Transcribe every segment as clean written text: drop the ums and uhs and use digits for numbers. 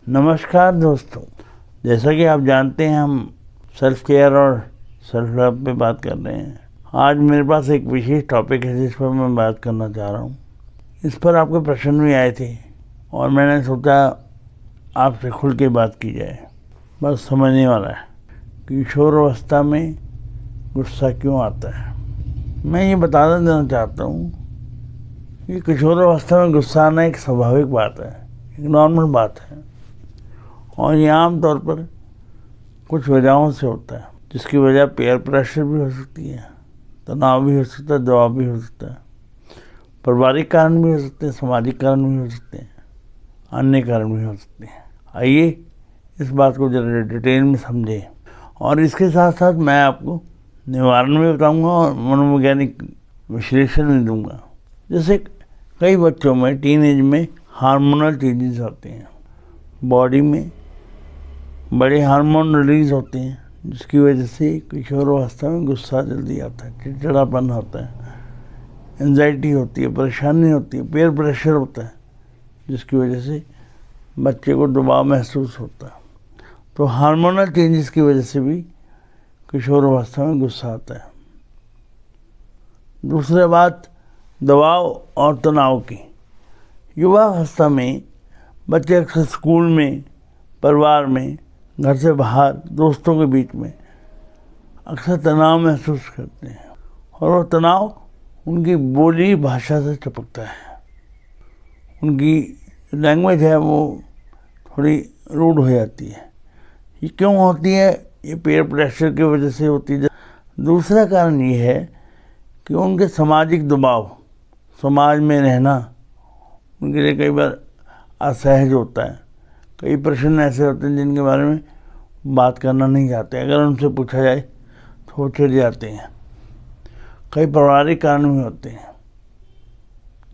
नमस्कार दोस्तों, जैसा कि आप जानते हैं हम सेल्फ केयर और सेल्फ लव पे बात कर रहे हैं। आज मेरे पास एक विशेष टॉपिक है जिस पर मैं बात करना चाह रहा हूँ। इस पर आपके प्रश्न भी आए थे और मैंने सोचा आपसे खुल के बात की जाए। बस समझने वाला है कि किशोरावस्था में गुस्सा क्यों आता है। मैं ये बता देना चाहता हूँ कि किशोरावस्था में गुस्सा आना एक स्वाभाविक बात है, एक नॉर्मल बात है और ये आम तौर पर कुछ वजहों से होता है, जिसकी वजह पेयर प्रेशर भी हो सकती है, तनाव भी हो सकता है, दबाव भी हो सकता है, पारिवारिक कारण भी हो सकते हैं, सामाजिक कारण भी हो सकते हैं, अन्य कारण भी हो सकते हैं। आइए इस बात को जरा डिटेल में समझें और इसके साथ साथ मैं आपको निवारण भी बताऊंगा और मनोवैज्ञानिक विश्लेषण भी दूंगा। जैसे कई बच्चों में टीनेज में हार्मोनल चेंजेस आते हैं, बॉडी में बड़े हार्मोन रिलीज होते हैं, जिसकी वजह से किशोरावस्था में गुस्सा जल्दी आता है, चिड़चिड़ापन होता है, एंजाइटी होती है, परेशानी होती है, पेयर प्रेशर होता है, जिसकी वजह से बच्चे को दबाव महसूस होता है। तो हार्मोनल चेंजेस की वजह से भी किशोरावस्था में गुस्सा आता है। दूसरी बात दबाव और तनाव की। युवावस्था में बच्चे अक्सर स्कूल में, परिवार में, घर से बाहर, दोस्तों के बीच में अक्सर तनाव महसूस करते हैं और वो तनाव उनकी बोली भाषा से चिपकता है। उनकी लैंग्वेज है वो थोड़ी रूड हो जाती है। ये क्यों होती है? ये पेयर प्रेशर की वजह से होती है। दूसरा कारण ये है कि उनके सामाजिक दबाव, समाज में रहना उनके लिए कई बार असहज होता है। कई प्रश्न ऐसे होते हैं जिनके बारे में बात करना नहीं चाहते, अगर उनसे पूछा जाए तो वो चिढ़ जाते हैं। कई पारिवारिक कारण भी होते हैं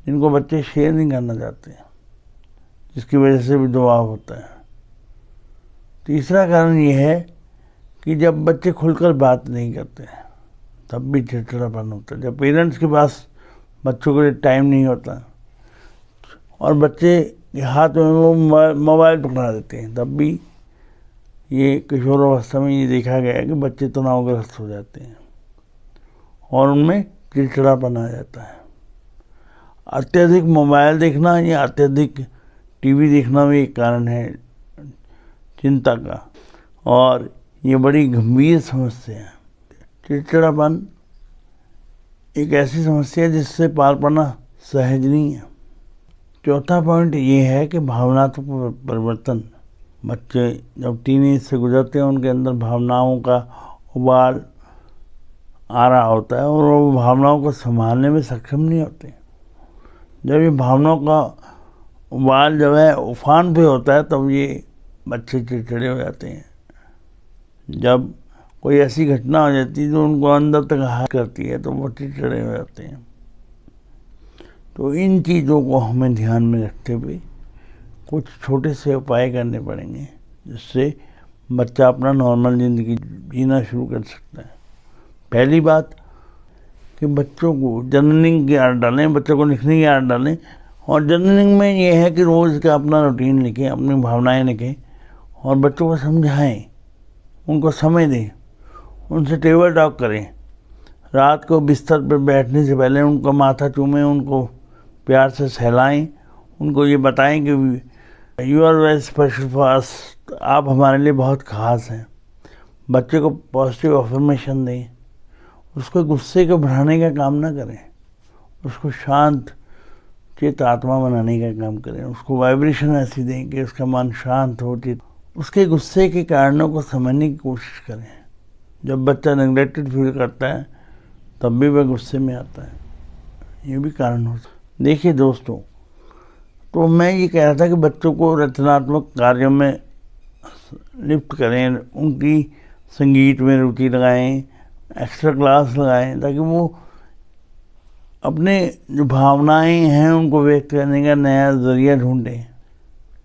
जिनको बच्चे शेयर नहीं करना चाहते, जिसकी वजह से भी दबाव होता है। तीसरा कारण ये है कि जब बच्चे खुलकर बात नहीं करते तब भी चिड़चिड़ापन होता है। जब पेरेंट्स के पास बच्चों के लिए टाइम नहीं होता और बच्चे के हाथ में वो मोबाइल पकड़ा देते हैं, तब भी ये किशोरावस्था में ये देखा गया है कि बच्चे तनावग्रस्त हो जाते हैं और उनमें चिड़चिड़ापन आ जाता है। अत्यधिक मोबाइल देखना या अत्यधिक टीवी देखना भी एक कारण है चिंता का और ये बड़ी गंभीर समस्या है। चिड़चिड़ापन एक ऐसी समस्या है जिससे पार पाना सहज नहीं है। चौथा पॉइंट ये है कि भावनात्मक परिवर्तन। बच्चे जब टीनेज से गुजरते हैं उनके अंदर भावनाओं का उबाल आ रहा होता है और वो भावनाओं को संभालने में सक्षम नहीं होते। जब ये भावनाओं का उबाल जब है उफान पे होता है तब ये बच्चे चिड़चिड़े हो जाते हैं। जब कोई ऐसी घटना हो जाती है जो उनको अंदर तक हार करती है तो वो चिड़चिड़े हो जाते हैं। तो इन चीज़ों को हमें ध्यान में रखते हुए कुछ छोटे से उपाय करने पड़ेंगे जिससे बच्चा अपना नॉर्मल ज़िंदगी जीना शुरू कर सकता है। पहली बात कि बच्चों को जर्नलिंग की आदत डालें, बच्चों को लिखने की आदत डालें और जर्नलिंग में ये है कि रोज़ का अपना रूटीन लिखें, अपनी भावनाएं लिखें और बच्चों को समझाएं, उनको समय दें, उनसे टेबल टॉक करें। रात को बिस्तर पर बैठने से पहले उनका माथा चूमें, उनको प्यार से सहलाएं, उनको ये बताएं कि you are very special for us, आप हमारे लिए बहुत ख़ास हैं। बच्चे को पॉजिटिव अफर्मेशन दें, उसको गुस्से को बढ़ाने का काम ना करें, उसको शांत चित आत्मा बनाने का काम करें। उसको वाइब्रेशन ऐसी दें कि उसका मन शांत हो, चित उसके गुस्से के कारणों को समझने की कोशिश करें। जब बच्चा नेगलेक्टेड फील करता है तब भी वह गुस्से में आता है, ये भी कारण हो सकता है। देखिए दोस्तों, तो मैं ये कह रहा था कि बच्चों को रचनात्मक कार्यों में लिफ्ट करें, उनकी संगीत में रुचि लगाएं, एक्स्ट्रा क्लास लगाएं ताकि वो अपने जो भावनाएं हैं उनको व्यक्त करने का नया ज़रिया ढूंढें।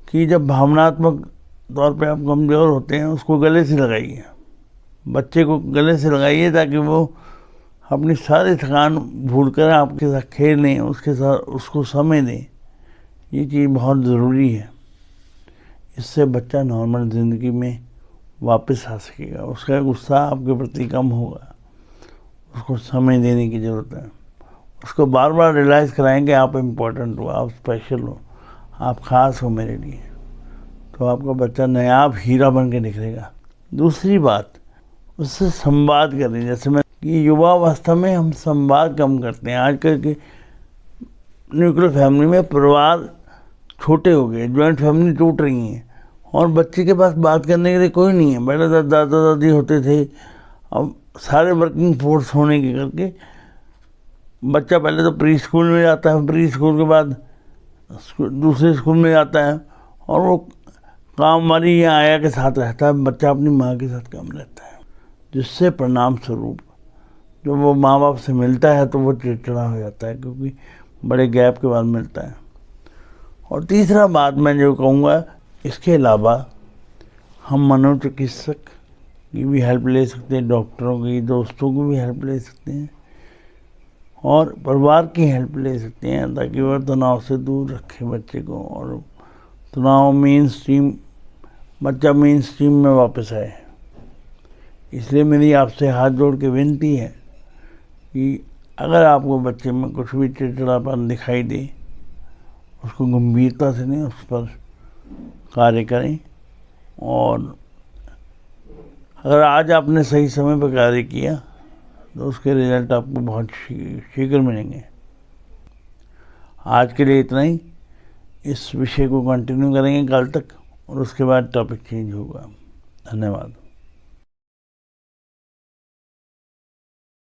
कि जब भावनात्मक तौर पे आप कमज़ोर होते हैं उसको गले से लगाइए, बच्चे को गले से लगाइए ताकि वो अपनी सारी थकान भूलकर आपके साथ खेलें, उसके साथ उसको समय दें। ये चीज़ बहुत ज़रूरी है। इससे बच्चा नॉर्मल ज़िंदगी में वापस आ सकेगा, उसका गुस्सा आपके प्रति कम होगा। उसको समय देने की ज़रूरत है, उसको बार बार रियलाइज़ कराएं कि आप इम्पोर्टेंट हो, आप स्पेशल हो, आप ख़ास हो मेरे लिए, तो आपका बच्चा नायाब हीरा बन के निकलेगा। दूसरी बात, उससे संवाद करें। जैसे मैं कि युवावस्था में हम संवाद कम करते हैं। आजकल के न्यूक्लियर फैमिली में परिवार छोटे हो गए, जॉइंट फैमिली टूट रही हैं और बच्चे के पास बात करने के लिए कोई नहीं है। पहले दादा दादी होते थे, अब सारे वर्किंग फोर्स होने के करके बच्चा पहले तो प्री स्कूल में जाता है, प्री स्कूल के बाद दूसरे स्कूल में जाता है और वो काम वाली या आया के साथ रहता है, बच्चा अपनी माँ के साथ कम रहता है, जिससे परिणाम स्वरूप जब वो माँ बाप से मिलता है तो वो चिड़चिड़ा हो जाता है, क्योंकि बड़े गैप के बाद मिलता है। और तीसरा बात मैं जो कहूँगा, इसके अलावा हम मनोचिकित्सक की भी हेल्प ले सकते हैं, डॉक्टरों की, दोस्तों की भी हेल्प ले सकते हैं और परिवार की हेल्प ले सकते हैं, ताकि वह तनाव से दूर रखे बच्चे को और तनाव बच्चा मेन स्ट्रीम में वापस आए। इसलिए मेरी आपसे हाथ जोड़ के विनती है कि अगर आपको बच्चे में कुछ भी चिड़चिड़ापन दिखाई दे, उसको गंभीरता से नहीं, उस पर कार्य करें। और अगर आज आपने सही समय पर कार्य किया तो उसके रिजल्ट आपको बहुत शीघ्र मिलेंगे। आज के लिए इतना ही। इस विषय को कंटिन्यू करेंगे कल तक और उसके बाद टॉपिक चेंज होगा। धन्यवाद।